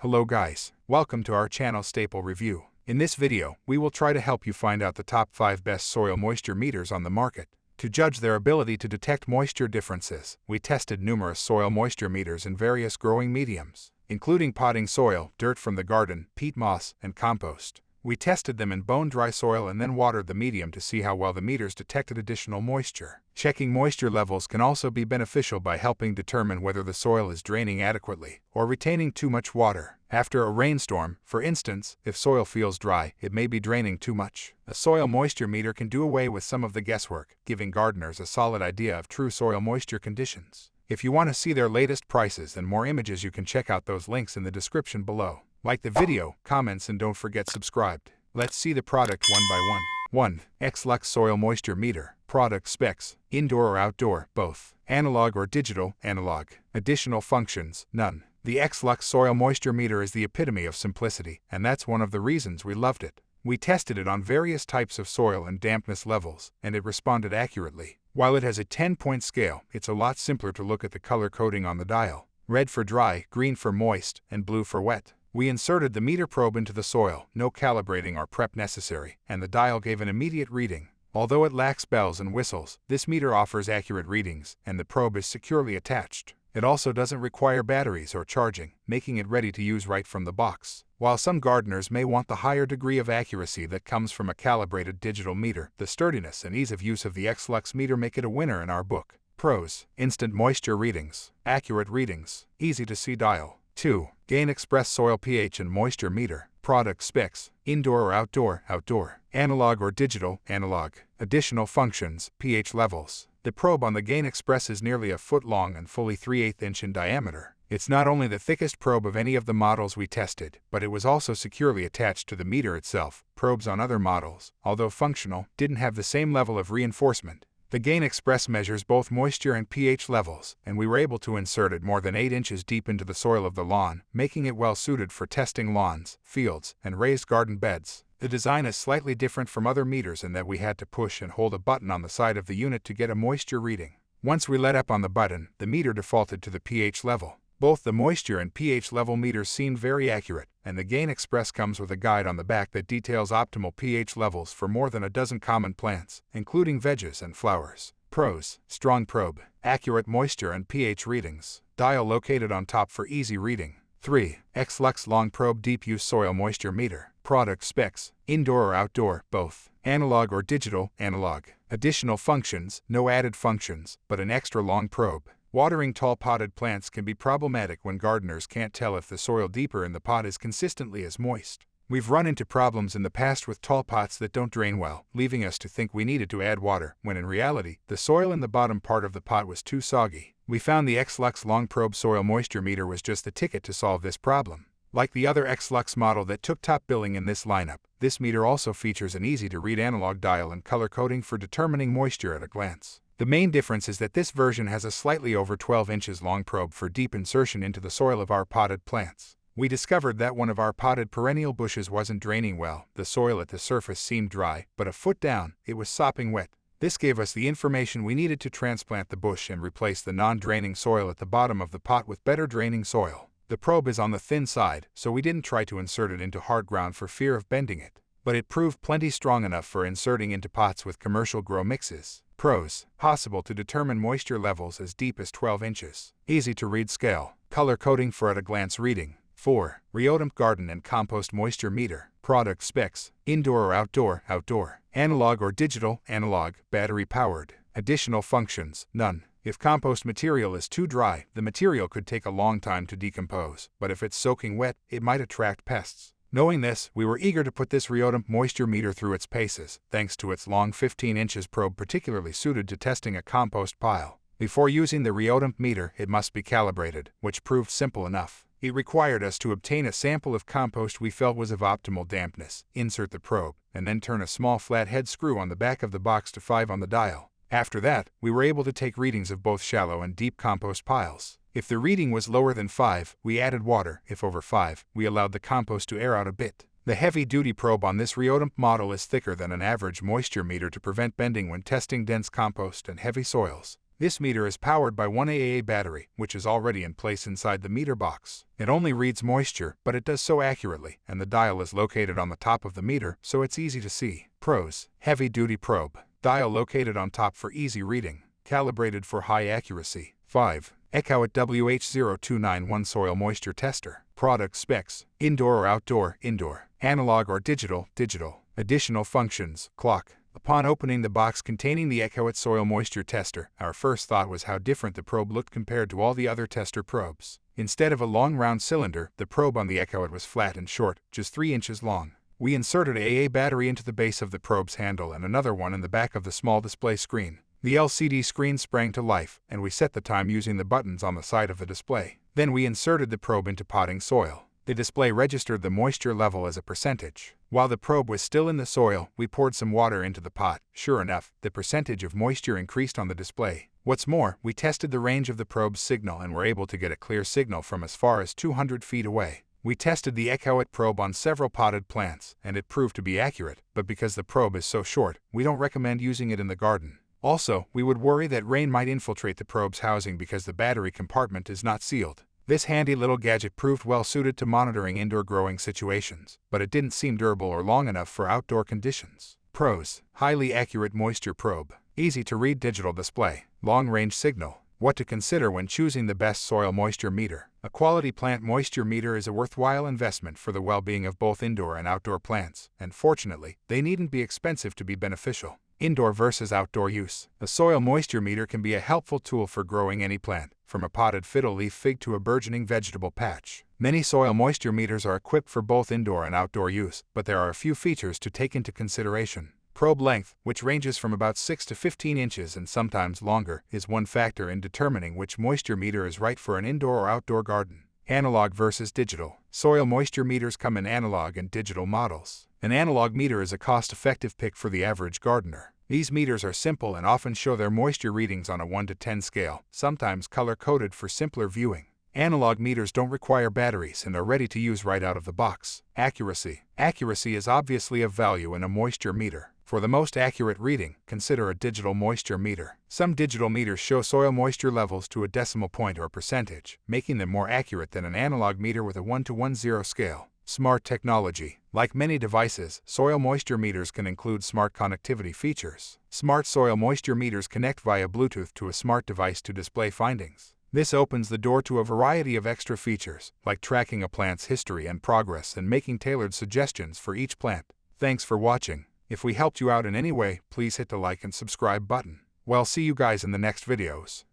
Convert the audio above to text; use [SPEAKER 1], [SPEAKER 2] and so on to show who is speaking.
[SPEAKER 1] Hello guys, welcome to our channel Staple Review. In this video, we will try to help you find out the top 5 best soil moisture meters on the market. To judge their ability to detect moisture differences, we tested numerous soil moisture meters in various growing mediums, including potting soil, dirt from the garden, peat moss, and compost. We tested them in bone-dry soil and then watered the medium to see how well the meters detected additional moisture. Checking moisture levels can also be beneficial by helping determine whether the soil is draining adequately or retaining too much water. After a rainstorm, for instance, if soil feels dry, it may be draining too much. A soil moisture meter can do away with some of the guesswork, giving gardeners a solid idea of true soil moisture conditions. If you want to see their latest prices and more images, you can check out those links in the description below. Like the video, comments, and don't forget subscribed. Let's see the product one by one. 1. X-Lux Soil Moisture Meter. Product specs: indoor or outdoor, both. Analog or digital, analog. Additional functions, none. The X-Lux Soil Moisture Meter is the epitome of simplicity, and that's one of the reasons we loved it. We tested it on various types of soil and dampness levels, and it responded accurately. While it has a 10-point scale, it's a lot simpler to look at the color coding on the dial. Red for dry, green for moist, and blue for wet. We inserted the meter probe into the soil, no calibrating or prep necessary, and the dial gave an immediate reading. Although it lacks bells and whistles, this meter offers accurate readings, and the probe is securely attached. It also doesn't require batteries or charging, making it ready to use right from the box. While some gardeners may want the higher degree of accuracy that comes from a calibrated digital meter, the sturdiness and ease of use of the X-Lux meter make it a winner in our book. Pros: instant moisture readings, accurate readings, easy to see dial. 2. Gain Express Soil pH and Moisture Meter. Product specs: indoor or outdoor, outdoor. Analog or digital, analog. Additional functions: pH levels. The probe on the Gain Express is nearly a foot long and fully 3/8 inch in diameter. It's not only the thickest probe of any of the models we tested, but it was also securely attached to the meter itself. Probes on other models, although functional, didn't have the same level of reinforcement. The Gain Express measures both moisture and pH levels, and we were able to insert it more than 8 inches deep into the soil of the lawn, making it well suited for testing lawns, fields, and raised garden beds. The design is slightly different from other meters in that we had to push and hold a button on the side of the unit to get a moisture reading. Once we let up on the button, the meter defaulted to the pH level. Both the moisture and pH level meters seemed very accurate, and the Gain Express comes with a guide on the back that details optimal pH levels for more than a dozen common plants, including veggies and flowers. Pros: strong probe, accurate moisture and pH readings, dial located on top for easy reading. 3. X-Lux Long Probe Deep Use Soil Moisture Meter. Product specs: indoor or outdoor, both. Analog or digital, analog. Additional functions: no added functions, but an extra long probe. Watering tall potted plants can be problematic when gardeners can't tell if the soil deeper in the pot is consistently as moist. We've run into problems in the past with tall pots that don't drain well, leaving us to think we needed to add water, when in reality, the soil in the bottom part of the pot was too soggy. We found the X-Lux Long Probe Soil Moisture Meter was just the ticket to solve this problem. Like the other X-Lux model that took top billing in this lineup, this meter also features an easy-to-read analog dial and color coding for determining moisture at a glance. The main difference is that this version has a slightly over 12 inches long probe for deep insertion into the soil of our potted plants. We discovered that one of our potted perennial bushes wasn't draining well. The soil at the surface seemed dry, but a foot down, it was sopping wet. This gave us the information we needed to transplant the bush and replace the non-draining soil at the bottom of the pot with better draining soil. The probe is on the thin side, so we didn't try to insert it into hard ground for fear of bending it. But it proved plenty strong enough for inserting into pots with commercial grow mixes. Pros: possible to determine moisture levels as deep as 12 inches. Easy to read scale. Color coding for at-a-glance reading. 4. Rainstorm Garden and Compost Moisture Meter. Product specs: indoor or outdoor, outdoor. Analog or digital, analog. Battery powered. Additional functions, none. If compost material is too dry, the material could take a long time to decompose, but if it's soaking wet, it might attract pests. Knowing this, we were eager to put this Rainstorm moisture meter through its paces, thanks to its long 15 inches probe particularly suited to testing a compost pile. Before using the Rainstorm meter, it must be calibrated, which proved simple enough. It required us to obtain a sample of compost we felt was of optimal dampness, insert the probe, and then turn a small flat head screw on the back of the box to 5 on the dial. After that, we were able to take readings of both shallow and deep compost piles. If the reading was lower than 5, we added water. If over 5, we allowed the compost to air out a bit. The heavy-duty probe on this Rainstorm model is thicker than an average moisture meter to prevent bending when testing dense compost and heavy soils. This meter is powered by one AA battery, which is already in place inside the meter box. It only reads moisture, but it does so accurately, and the dial is located on the top of the meter, so it's easy to see. Pros: heavy-duty probe. Dial located on top for easy reading. Calibrated for high accuracy. 5. Ecowat WH0291 Soil Moisture Tester. Product specs: indoor or outdoor, indoor. Analog or digital, digital. Additional functions: clock. Upon opening the box containing the Ecowat Soil Moisture Tester, our first thought was how different the probe looked compared to all the other tester probes. Instead of a long round cylinder, the probe on the Ecowat was flat and short, just 3 inches long. We inserted an AA battery into the base of the probe's handle and another one in the back of the small display screen. The LCD screen sprang to life, and we set the time using the buttons on the side of the display. Then we inserted the probe into potting soil. The display registered the moisture level as a percentage. While the probe was still in the soil, we poured some water into the pot. Sure enough, the percentage of moisture increased on the display. What's more, we tested the range of the probe's signal and were able to get a clear signal from as far as 200 feet away. We tested the Ecowat probe on several potted plants, and it proved to be accurate, but because the probe is so short, we don't recommend using it in the garden. Also, we would worry that rain might infiltrate the probe's housing because the battery compartment is not sealed. This handy little gadget proved well suited to monitoring indoor growing situations, but it didn't seem durable or long enough for outdoor conditions. Pros: highly accurate moisture probe. Easy to read digital display. Long-range signal. What to consider when choosing the best soil moisture meter. A quality plant moisture meter is a worthwhile investment for the well-being of both indoor and outdoor plants, and fortunately, they needn't be expensive to be beneficial. Indoor versus outdoor use. A soil moisture meter can be a helpful tool for growing any plant, from a potted fiddle leaf fig to a burgeoning vegetable patch. Many soil moisture meters are equipped for both indoor and outdoor use, but there are a few features to take into consideration. Probe length, which ranges from about 6 to 15 inches and sometimes longer, is one factor in determining which moisture meter is right for an indoor or outdoor garden. Analog versus digital. Soil moisture meters come in analog and digital models. An analog meter is a cost-effective pick for the average gardener. These meters are simple and often show their moisture readings on a 1 to 10 scale, sometimes color-coded for simpler viewing. Analog meters don't require batteries and are ready to use right out of the box. Accuracy. Accuracy is obviously of value in a moisture meter. For the most accurate reading, consider a digital moisture meter. Some digital meters show soil moisture levels to a decimal point or percentage, making them more accurate than an analog meter with a 1 to 10 scale. Smart technology. Like many devices, soil moisture meters can include smart connectivity features. Smart soil moisture meters connect via Bluetooth to a smart device to display findings. This opens the door to a variety of extra features, like tracking a plant's history and progress and making tailored suggestions for each plant. Thanks for watching. If we helped you out in any way, please hit the like and subscribe button. Well, see you guys in the next videos.